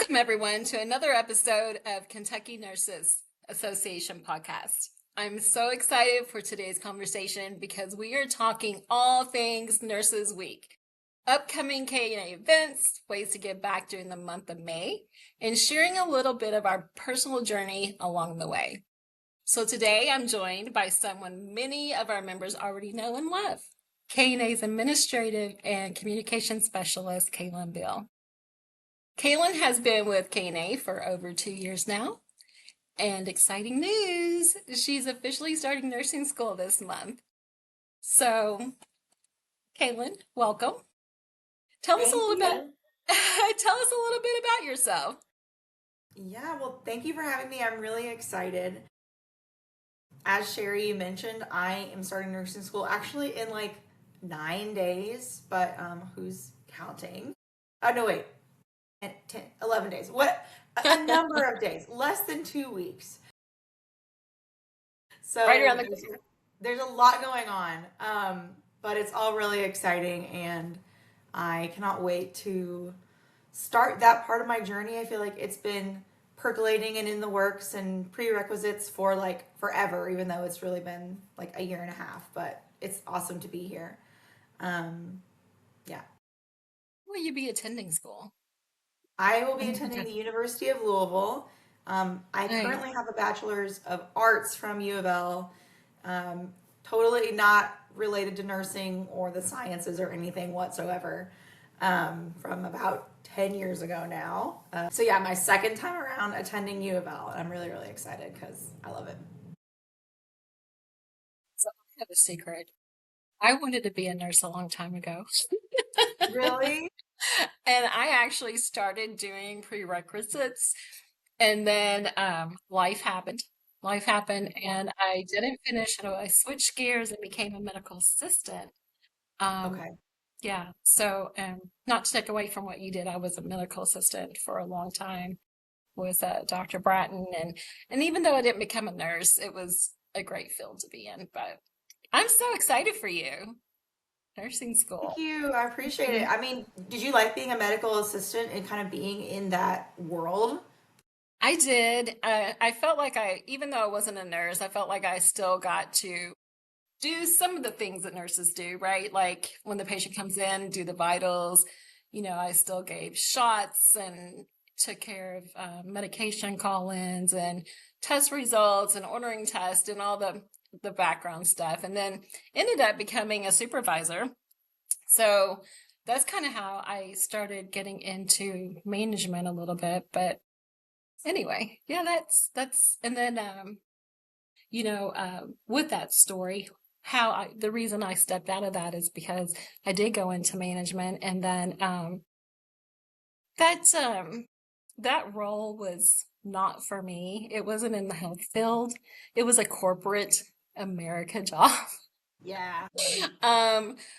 Welcome, everyone, to another episode of Kentucky Nurses Association podcast. I'm so excited for today's conversation because we are talking all things Nurses Week, upcoming KNA events, ways to give back during the month of May, and sharing a little bit of our personal journey along the way. So today I'm joined by someone many of our members already know and love, KNA's Administrative and Communication Specialist, Kailyn Beal. Kailyn has been with KNA for over 2 years now, and exciting news, she's officially starting nursing school this month. So, Kailyn, welcome. Tell us a little bit about yourself. Yeah, well, thank you for having me. I'm really excited. As Sherry mentioned, I am starting nursing school actually in like 9 days, but who's counting? Oh, no, wait. 10, 11 days. What? A number of days, less than 2 weeks. So Right around the corner. there's a lot going on, but it's all really exciting, and I cannot wait to start that part of my journey. I feel like it's been percolating and in the works and prerequisites for like forever, even though it's really been like a year and a half, but it's awesome to be here. Yeah. Will you be attending school? I will be attending the University of Louisville. I currently have a bachelor's of arts from U of L, totally not related to nursing or the sciences or anything whatsoever, from about 10 years ago now. So yeah, my second time around attending U of L. I'm really, really excited because I love it. So I have a secret. I wanted to be a nurse a long time ago. Really? And I actually started doing prerequisites, and then life happened. Life happened, and I didn't finish. And I switched gears and became a medical assistant. Um, Okay. yeah, so not to take away from what you did, I was a medical assistant for a long time with Dr. Bratton, and even though I didn't become a nurse, it was a great field to be in. But I'm so excited for you, nursing Thank school. you. I appreciate it. Mhm. I mean, did you like being a medical assistant and kind of being in that world? I did. I felt like even though I wasn't a nurse, I felt like I still got to do some of the things that nurses do, right? Like when the patient comes in, do the vitals. I still gave shots and took care of medication call-ins and test results and ordering tests and all the background stuff. And then ended up becoming a supervisor. So that's kind of how I started getting into management a little bit. But anyway, yeah, that's and then with that story, the reason I stepped out of that is because I did go into management, and then that that role was not for me. It wasn't in the health field. It was a corporate America job. Yeah.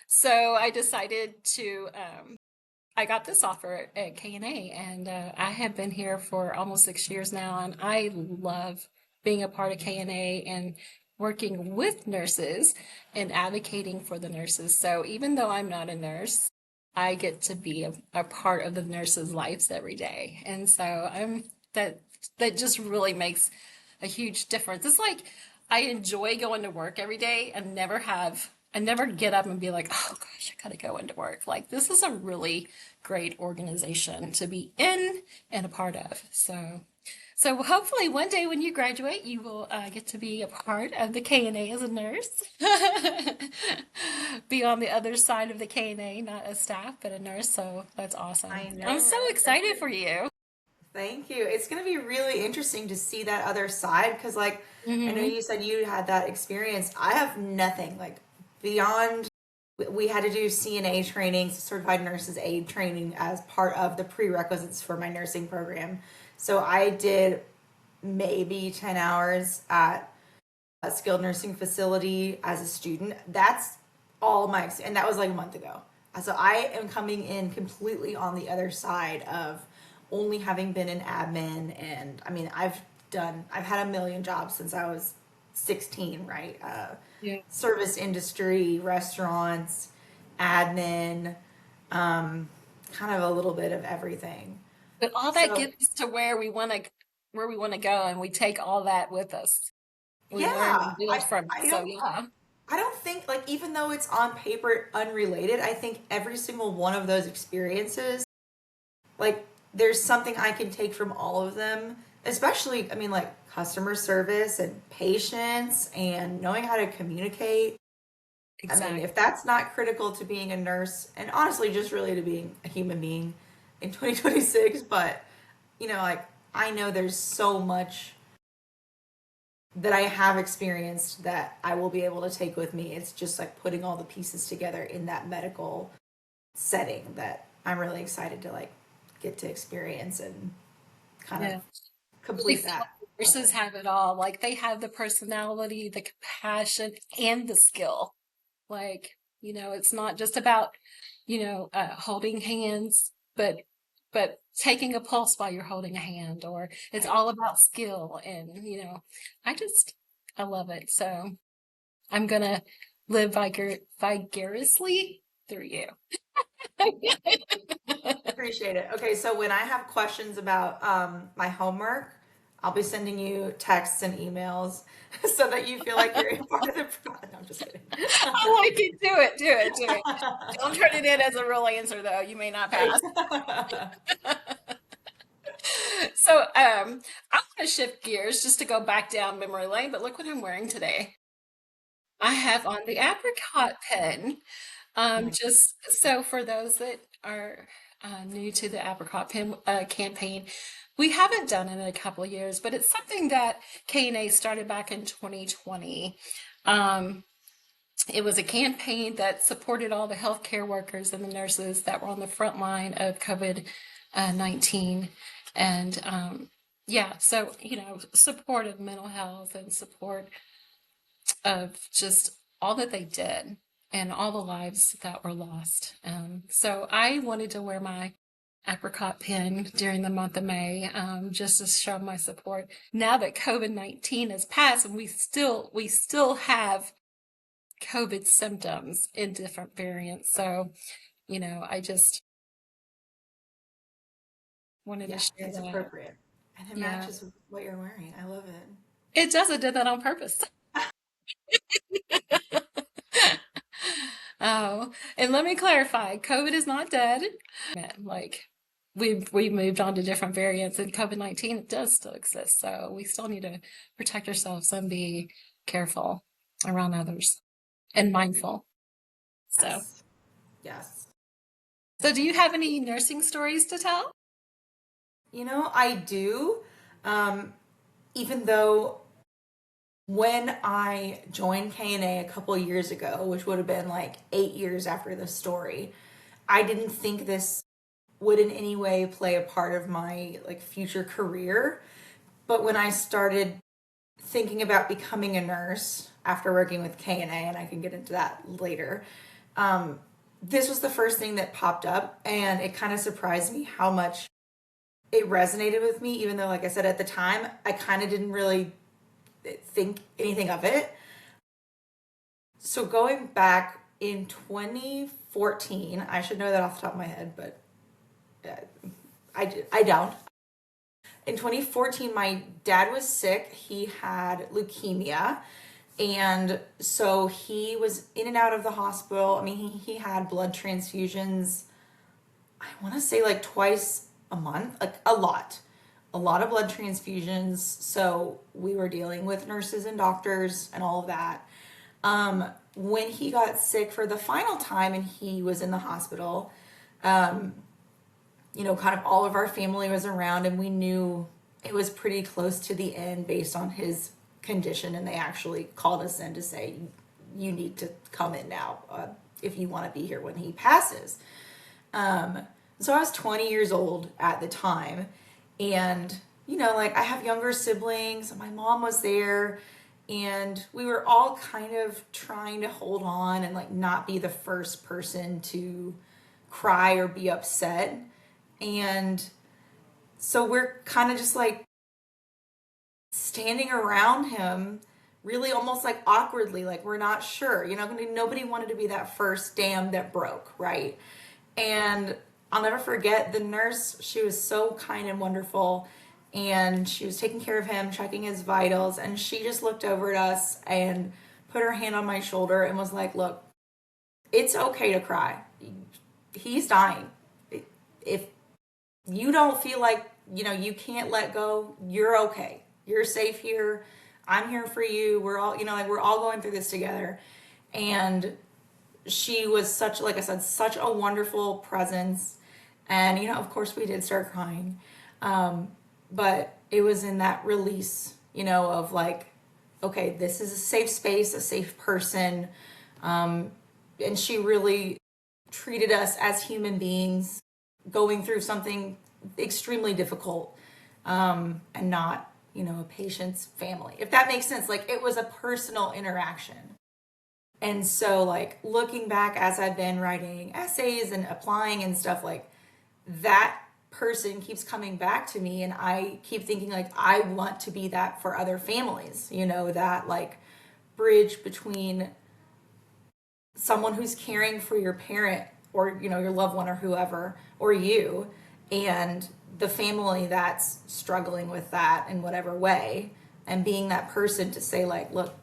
So I decided to I got this offer at KNA, and I have been here for almost 6 years now, and I love being a part of KNA and working with nurses and advocating for the nurses. So even though I'm not a nurse, I get to be a part of the nurses' lives every day, and so that just really makes a huge difference. It's like I enjoy going to work every day and I never get up and be like, oh gosh, I gotta go into work. Like, this is a really great organization to be in and a part of. So hopefully one day when you graduate, you will get to be a part of the KNA as a nurse. Be on the other side of the KNA, not a staff, but a nurse. So that's awesome. I know, I'm so right? That's excited for you. Thank you. It's going to be really interesting to see that other side because, like, I know Hmm. you said you had that experience. I have nothing like beyond. We had to do CNA training, certified nurses aid training, as part of the prerequisites for my nursing program. So I did maybe 10 hours at a skilled nursing facility as a student. That's all and that was like a month ago. So I am coming in completely on the other side of only having been in admin. And I mean, I've had a million jobs since I was 16, right? Yeah. Service industry, restaurants, admin, kind of a little bit of everything. But all that So, gets us to where we want to go, and we take all that with us. We learn yeah, and build from it. I So don't yeah, I don't think, like, even though it's on paper unrelated, I think every single one of those experiences, like, there's something I can take from all of them, especially, I mean, like, customer service and patience and knowing how to communicate. I mean, exactly. if that's not critical to being a nurse, and honestly, just really to being a human being in 2026, but, like, I know there's so much that I have experienced that I will be able to take with me. It's just like putting all the pieces together in that medical setting that I'm really excited to like get to experience and kind of Yeah. Really complete feel that like nurses process. have it all. Like they have the personality, the compassion, and the skill. Like, it's not just about, holding hands, but taking a pulse while you're holding a hand, or it's Right. all about skill. And, I just, I love it. So I'm gonna live vicariously through you. Appreciate it. Okay, so when I have questions about my homework, I'll be sending you texts and emails so that you feel like you're a part of the process. No, I'm just kidding. I like it. Do it. Do it. Do it. Don't turn it in as a real answer, though. You may not Right. pass. So, I want to shift gears just to go back down memory lane, but look what I'm wearing today. I have on the apricot pen. Nice. Just so for those that are new to the apricot pen campaign, we haven't done it in a couple of years, but it's something that KNA started back in 2020. Um, it was a campaign that supported all the healthcare workers and the nurses that were on the front line of COVID 19. And yeah, so, support of mental health and support of just all that they did and all the lives that were lost. So I wanted to wear my apricot pin during the month of May, just to show my support. Now that COVID-19 has passed, and we still have COVID symptoms in different variants. So, I just wanted to Yeah, share it's that. appropriate. And it Yeah, matches with what you're wearing. I love it. it does. It did that on purpose. Oh, and let me clarify, COVID is not dead. Like we've moved on to different variants, and COVID-19 it does still exist. So we still need to protect ourselves and be careful around others and mindful. So, Yes. Yes. so do you have any nursing stories to tell? I do. Um, Even though when I joined KNA a couple of years ago, which would have been like 8 years after the story, I didn't think this would in any way play a part of my like future career. But when I started thinking about becoming a nurse after working with KNA, and I can get into that later, this was the first thing that popped up, and it kind of surprised me how much it resonated with me, even though, like I said, at the time, I kind of didn't really think anything of it. So going back in 2014, I should know that off the top of my head, but I don't. In 2014, my dad was sick. He had leukemia. And so he was in and out of the hospital. I mean, he had blood transfusions, I want to say like twice a month, like a lot of blood transfusions. So we were dealing with nurses and doctors and all of that. When he got sick for the final time and he was in the hospital, kind of all of our family was around and we knew it was pretty close to the end based on his condition. And they actually called us in to say, you need to come in now if you want to be here when he passes. So I was 20 years old at the time. And, like I have younger siblings, my mom was there, and we were all kind of trying to hold on and like not be the first person to cry or be upset. And so we're kind of just like standing around him, really almost like awkwardly, like we're not sure. Nobody wanted to be that first dam that broke, right? And I'll never forget the nurse. She was so kind and wonderful. And she was taking care of him, checking his vitals. And she just looked over at us and put her hand on my shoulder and was like, look, it's okay to cry. He's dying. If you don't feel like, you can't let go, you're okay. You're safe here. I'm here for you. We're all, like we're all going through this together. And she was such, like I said, such a wonderful presence. And, of course we did start crying. But it was in that release, of like, okay, this is a safe space, a safe person. And she really treated us as human beings going through something extremely difficult, and not, a patient's family, if that makes sense. Like, it was a personal interaction. And so, like, looking back as I've been writing essays and applying and stuff, like, that person keeps coming back to me, and I keep thinking, like, I want to be that for other families, that, like, bridge between someone who's caring for your parent or, your loved one or whoever, or you, and the family that's struggling with that in whatever way, and being that person to say, like, look,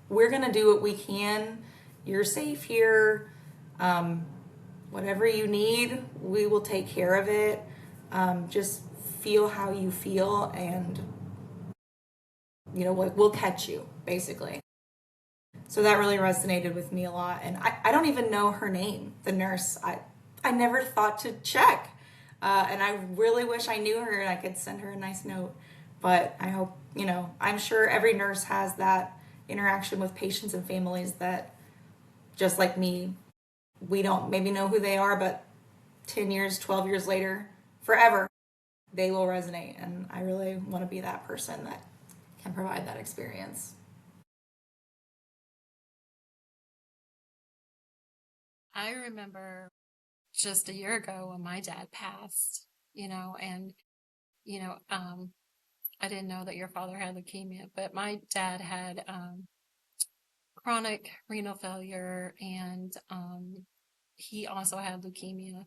we're going to do what we can. You're safe here. Whatever you need, we will take care of it. Just feel how you feel, and, we'll catch you, basically. So that really resonated with me a lot. And I don't even know her name, the nurse. I never thought to check. And I really wish I knew her and I could send her a nice note. But I hope, I'm sure every nurse has that interaction with patients and families that, just like me, we don't maybe know who they are, but 10 years, 12 years later, forever, they will resonate. And I really want to be that person that can provide that experience. I remember just a year ago when my dad passed, and, you know, um, I didn't know that your father had leukemia, but my dad had chronic renal failure, and he also had leukemia.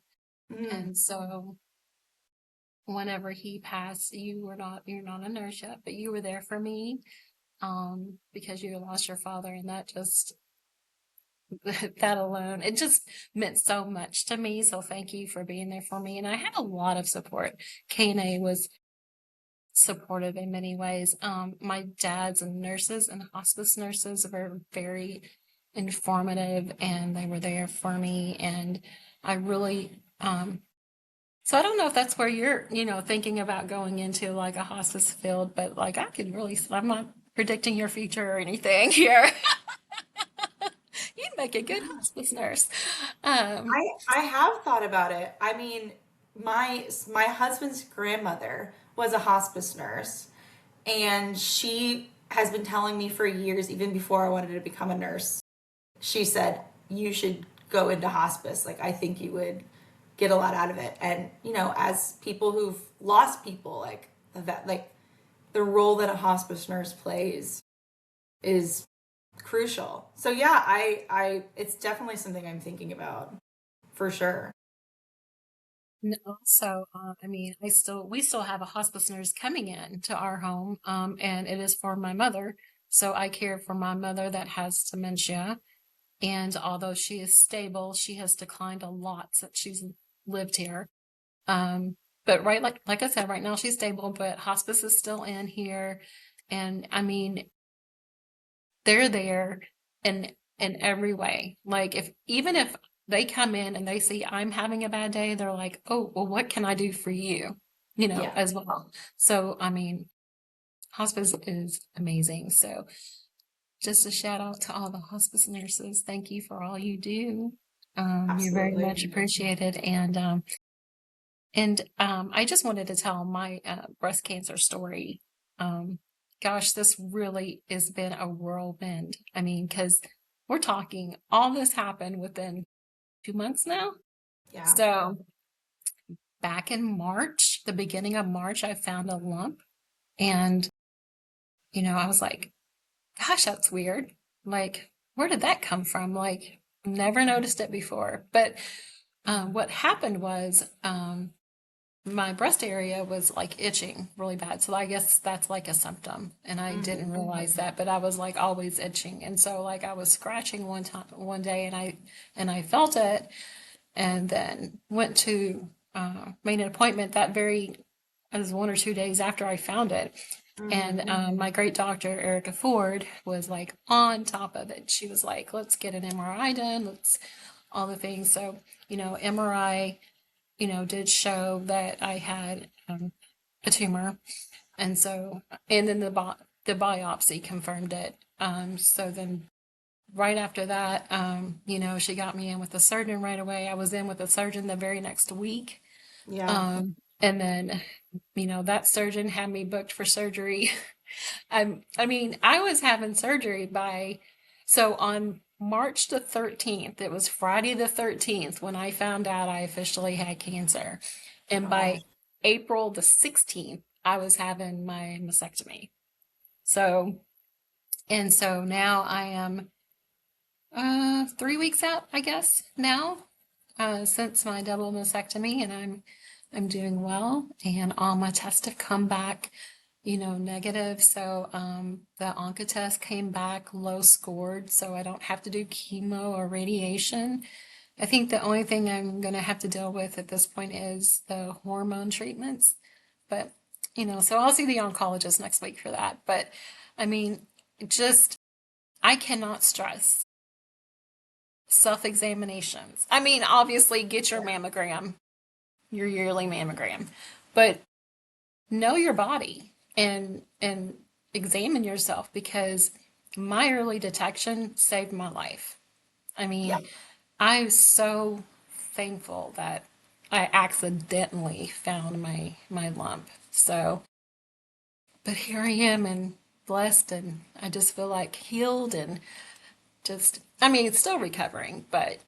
Mm. And so whenever he passed, you're not a nurse yet, but you were there for me, because you lost your father, and that just that alone, it just meant so much to me. So thank you for being there for me. And I had a lot of support. KNA was supportive in many ways. My dad's nurses and hospice nurses were very informative, and they were there for me. And I really, so I don't know if that's where you're, thinking about going into like a hospice field, but like I'm not predicting your future or anything here. You'd make a good hospice nurse. Um, I have thought about it. I mean, my husband's grandmother was a hospice nurse, and she has been telling me for years, even before I wanted to become a nurse. She said, "You should go into hospice. Like, I think you would get a lot out of it." And, as people who've lost people, like like the role that a hospice nurse plays is crucial. So yeah, I it's definitely something I'm thinking about, for sure. And also, I mean, we still have a hospice nurse coming in to our home, and it is for my mother. So I care for my mother that has dementia, and although she is stable, she has declined a lot since she's lived here. Um, but like I said, right now she's stable, but hospice is still in here, and I mean, they're there in every way. Like, if they come in and they see I'm having a bad day, they're like, "Oh, well, what can I do for you?" Yeah, As well. So, I mean, hospice is amazing. So, just a shout out to all the hospice nurses. Thank you for all you do. You're very absolutely. much appreciated. And I just wanted to tell my breast cancer story. Um, Gosh, this really has been a whirlwind. I mean, because we're talking all this happened within 2 months now. Yeah. So back in March, the beginning of March, I found a lump, and I was like, "Gosh, that's weird. Like, where did that come from? Like, never noticed it before." But what happened was my breast area was like itching really bad. So I guess that's like a symptom. And I didn't realize that, but I was like always itching. And so like I was scratching one day and I felt it and then went to made an appointment that very it was 1 or 2 days after I found it. And my great doctor, Erica Ford, was like on top of it. She was like, let's get an MRI done. Let's all the things. So, MRI, did show that I had a tumor. And so, and then the biopsy confirmed it. So then right after that, she got me in with the surgeon right away. I was in with the surgeon the very next week. Yeah. And then, that surgeon had me booked for surgery. I was having surgery so on March the 13th, it was Friday the 13th when I found out I officially had cancer. And by Oh, April the 16th, I was having my mastectomy. So, and so now I am 3 weeks out, I guess, now, since my double mastectomy, and I'm doing well, and all my tests have come back, negative. So the onco test came back low scored, so I don't have to do chemo or radiation. I think the only thing I'm going to have to deal with at this point is the hormone treatments. But, so I'll see the oncologist next week for that. But I mean, just, I cannot stress self examinations. I mean, obviously, get your mammogram, your yearly mammogram, but know your body and examine yourself because my early detection saved my life. I yeah. mean, I'm so thankful that I accidentally found my lump. So, but here I am and blessed and I just feel like healed and just it's still recovering, but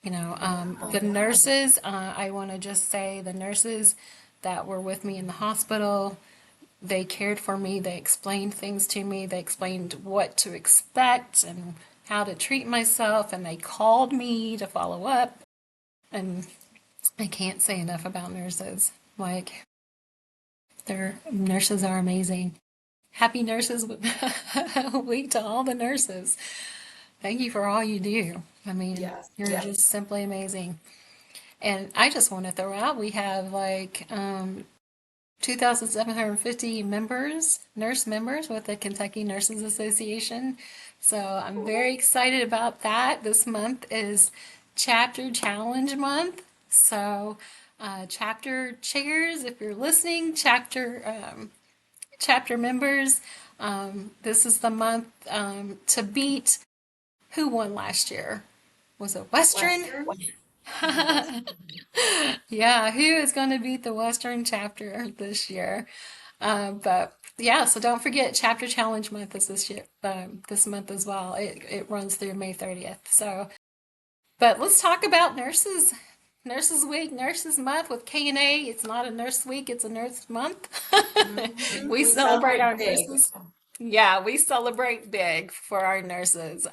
the nurses, I want to just say the nurses that were with me in the hospital, they cared for me. They explained things to me. They explained what to expect and how to treat myself. And they called me to follow up. And I can't say enough about nurses. Like, their nurses are amazing. Happy Nurses Week to all the nurses. Thank you for all you do. I mean, Yes. you're just simply amazing. And I just want to throw out we have like 2,750 members, nurse members with the Kentucky Nurses Association. So I'm very excited about that. This month is Chapter Challenge Month. So, chapter chairs, if you're listening, chapter members, this is the month to beat who won last year? Was it Western? Western. Yeah, who is going to beat the Western chapter this year? But yeah, so don't forget Chapter Challenge Month is this year, this month as well. It runs through May 30th. So, but let's talk about nurses. Nurses Week, Nurses Month with KNA. It's not a nurse week, it's a nurse month. We We celebrate celebrate our big. nurses. Yeah, we celebrate big for our nurses.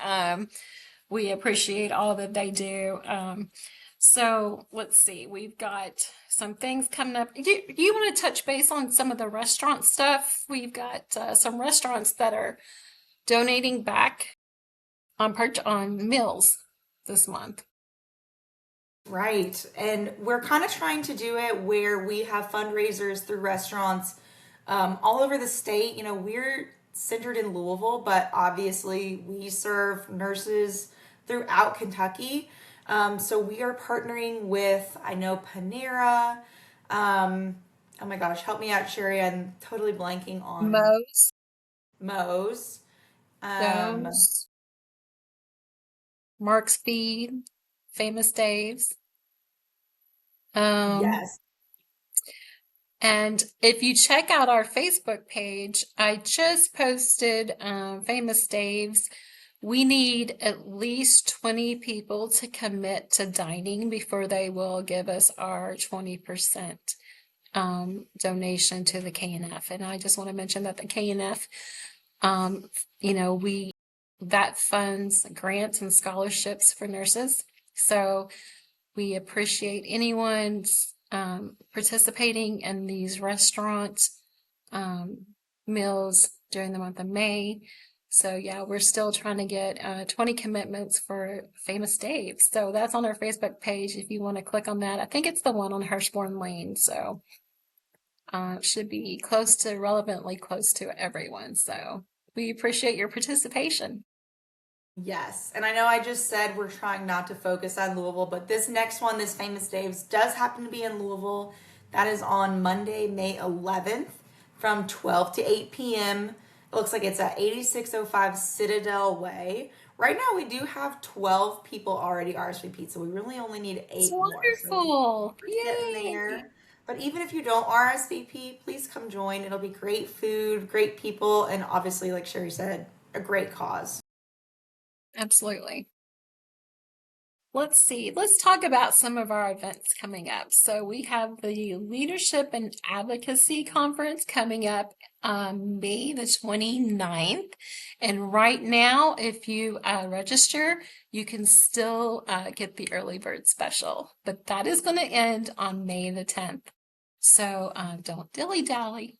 We appreciate all that they do. So let's see, we've got some things coming up. You want to touch base on some of the restaurant stuff? We've got some restaurants that are donating back on meals this month. Right. And we're kind of trying to do it where we have fundraisers through restaurants all over the state. We're centered in Louisville, but obviously we serve nurses throughout Kentucky. So we are partnering with, I know, Panera. Oh my gosh, help me out, Sherry. I'm totally blanking on Moe's, Moe's. Um, Joe's, Mark's Feed, Famous Dave's. Um, yes. And if you check out our Facebook page, I just posted Famous Dave's. We need at least 20 people to commit to dining before they will give us our 20% donation to the KNF. And I just want to mention that the KNF, um, we that funds grants and scholarships for nurses. So We appreciate anyone's participating in these restaurant meals during the month of May. So yeah, we're still trying to get 20 commitments for Famous Dave. So that's on our Facebook page if you want to click on that. I think it's the one on Hirschborn Lane. So should be relevantly close to everyone. So we appreciate your participation. Yes. And I know I just said we're trying not to focus on Louisville, but this next one, this Famous Dave's, does happen to be in Louisville. That is on Monday, May 11th from 12 to 8 p.m. It looks like it's at 8605 Citadel Way. Right now, we do have 12 people already RSVP'd, so we really only need It's 8 more. So wonderful. we're getting Yay. there. But even if you don't RSVP, please come join. It'll be great food, great people, and obviously, like Sherry said, a great cause. Absolutely. Let's see. Let's talk about some of our events coming up. So we have the Leadership and Advocacy Conference coming up May the 29th. And right now, if you register, you can still get the early bird special. But that is going to end on May the 10th. So don't dilly-dally.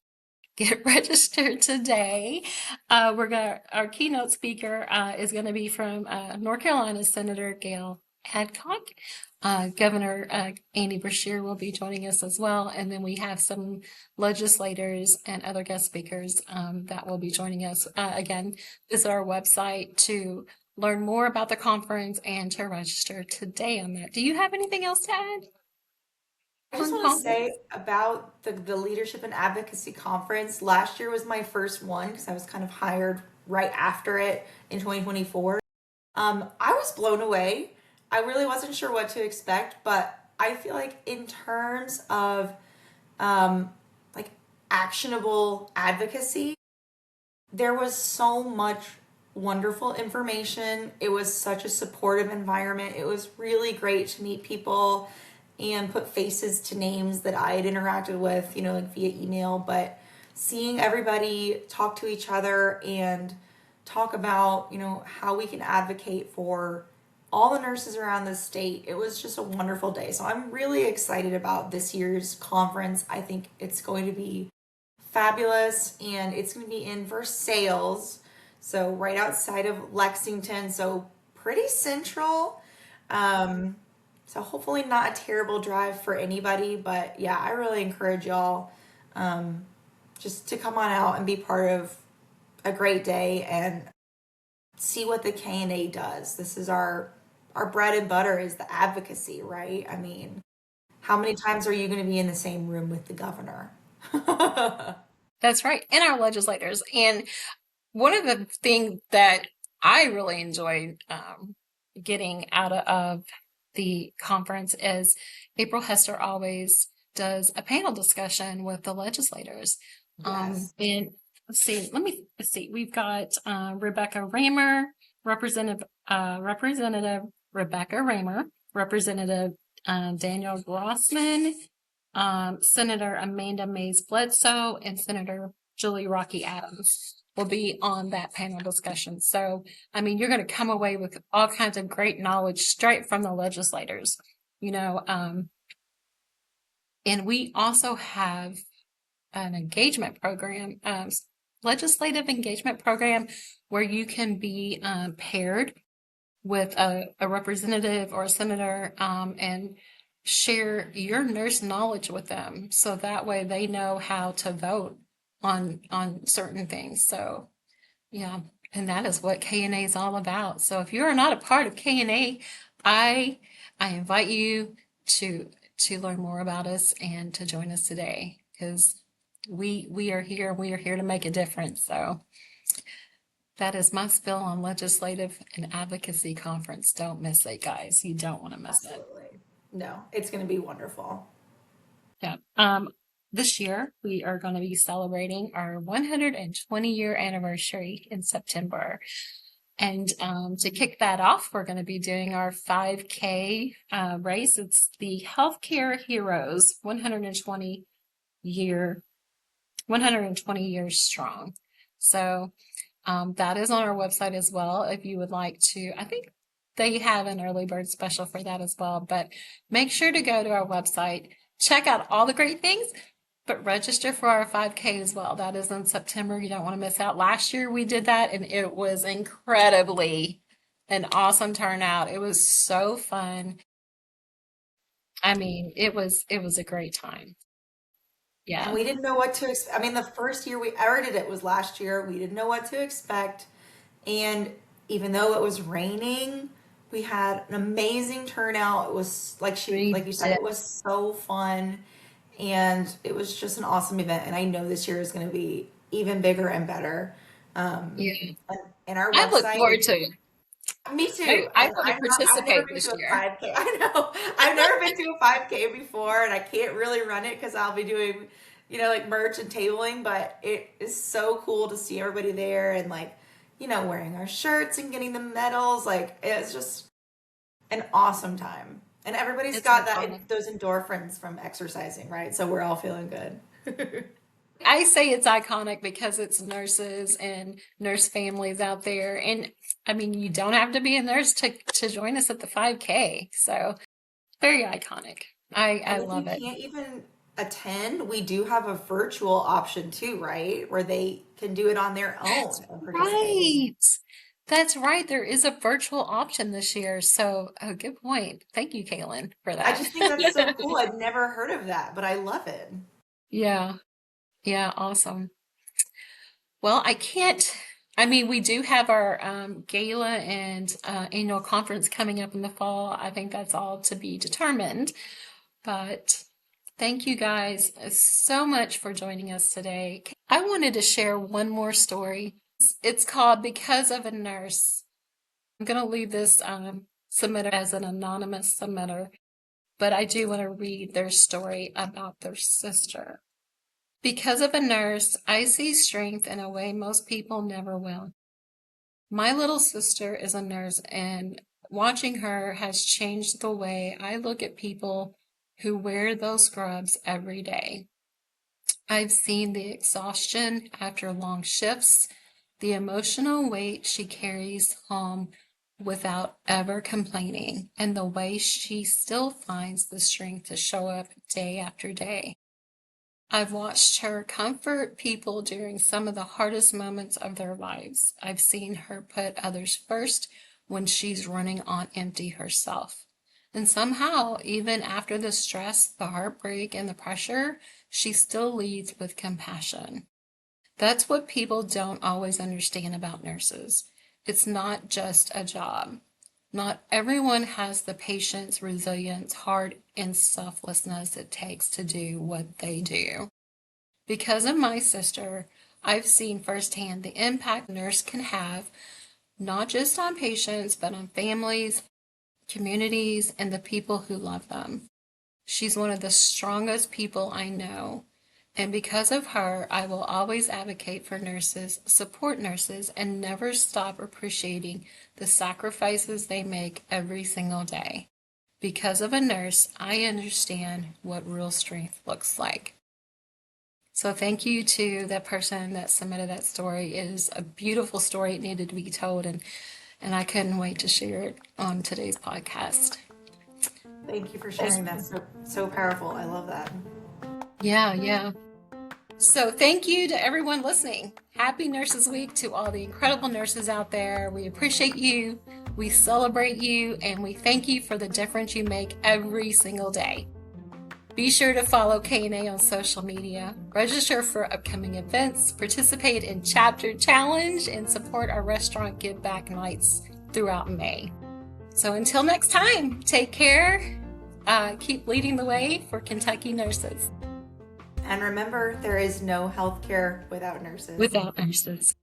Get registered today. Our keynote speaker is gonna be from North Carolina Senator Gail Adcock. Governor Andy Beshear will be joining us as well, and then we have some legislators and other guest speakers that will be joining us. Again, visit our website to learn more about the conference and to register today on that. Do you have anything else to add? I just want to say about the Leadership and Advocacy Conference. Last year was my first one because I was kind of hired right after it in 2024. I was blown away. I really wasn't sure what to expect, but I feel like in terms of like actionable advocacy, there was so much wonderful information. It was such a supportive environment. It was really great to meet people and put faces to names that I had interacted with, like via email, but seeing everybody talk to each other and talk about, how we can advocate for all the nurses around the state. It was just a wonderful day. So I'm really excited about this year's conference. I think it's going to be fabulous, and it's going to be in Versailles, so right outside of Lexington, so pretty central. So hopefully not a terrible drive for anybody, but yeah, I really encourage y'all just to come on out and be part of a great day and see what the KNA does. This is our bread and butter is the advocacy, right? I mean, how many times are you going to be in the same room with the governor? That's right, and our legislators. And one of the things that I really enjoyed getting out of the conference is April Hester always does a panel discussion with the legislators. Yes. And let's see. We've got Rebecca Raymer, Representative Rebecca Raymer, Representative Daniel Grossman, Senator Amanda Mays Bledsoe, and Senator Julie Rocky Adams will be on that panel discussion. So, I mean, you're going to come away with all kinds of great knowledge straight from the legislators, and we also have an engagement program, legislative engagement program, where you can be paired with a representative or a senator and share your nurse knowledge with them, so that way they know how to vote on certain things. So yeah, and that is what KNA is all about. So if you are not a part of KNA, I invite you to learn more about us and to join us today, because we are here. We are here to make a difference. So that is my spill on Legislative and Advocacy Conference. Don't miss it, guys. You don't want to miss it. Absolutely. No, it's going to be wonderful. Yeah. This year we are going to be celebrating our 120-year anniversary in September. And to kick that off, we're going to be doing our 5K race. It's the Healthcare Heroes 120 years strong. So that is on our website as well. If you would like to, I think they have an early bird special for that as well. But make sure to go to our website, check out all the great things, but register for our 5K as well. That is in September. You don't want to miss out. Last year we did that and it was incredibly an awesome turnout. It was so fun. I mean, it was a great time. And Yeah. we didn't know what to expect. I mean, the first year we ever did it was last year. We didn't know what to expect. And even though it was raining, we had an amazing turnout. It was We like you said, did. it was so fun. And it was just an awesome event. And I know this year is going to be even bigger and better. Yeah. And our I look website forward is to it. me too. I And want to I've never participate been this to a year. 5K. I know. I've never been to a 5K before and I can't really run it because I'll be doing, like merch and tabling, but it is so cool to see everybody there and wearing our shirts and getting the medals. Like it's just an awesome time. And everybody's It's got iconic. those endorphins from exercising, right? So we're all feeling good. I say it's iconic because it's nurses and nurse families out there. And I mean, you don't have to be a nurse to join us at the 5K. So very iconic. I And if you love it. can't even attend, we do have a virtual option too, right? Where they can do it on their That's own and participate. right. That's right. There is a virtual option this year. So, good point. Thank you, Kaylin, for I that. just think that's so cool. I've never heard of that, but I love it. Yeah. Yeah. Awesome. Well, I can't. I mean, we do have our gala and annual conference coming up in the fall. I think that's all to be determined. But thank you guys so much for joining us today. I wanted to share one more story. It's called Because of a Nurse. I'm going to leave this submitter as an anonymous submitter, but I do want to read their story about their sister. Because of a nurse, I see strength in a way most people never will. My little sister is a nurse, and watching her has changed the way I look at people who wear those scrubs every day. I've seen the exhaustion after long shifts, the emotional weight she carries home without ever complaining, and the way she still finds the strength to show up day after day. I've watched her comfort people during some of the hardest moments of their lives. I've seen her put others first when she's running on empty herself. And somehow, even after the stress, the heartbreak, and the pressure, she still leads with compassion. That's what people don't always understand about nurses. It's not just a job. Not everyone has the patience, resilience, heart, and selflessness it takes to do what they do. Because of my sister, I've seen firsthand the impact a nurse can have, not just on patients, but on families, communities, and the people who love them. She's one of the strongest people I know. And because of her, I will always advocate for nurses, support nurses, and never stop appreciating the sacrifices they make every single day. Because of a nurse, I understand what real strength looks like. So thank you to that person that submitted that story. It is a beautiful story. It needed to be told, and I couldn't wait to share it on today's podcast. Thank you for sharing that. So powerful. I love that. Yeah, yeah. So thank you to everyone listening. Happy Nurses Week to all the incredible nurses out there. We appreciate you, we celebrate you, and we thank you for the difference you make every single day. Be sure to follow KNA on social media, register for upcoming events, participate in Chapter Challenge, and support our restaurant Give Back nights throughout May. So until next time, take care. Keep leading the way for Kentucky nurses. And remember, there is no healthcare without nurses. Without nurses.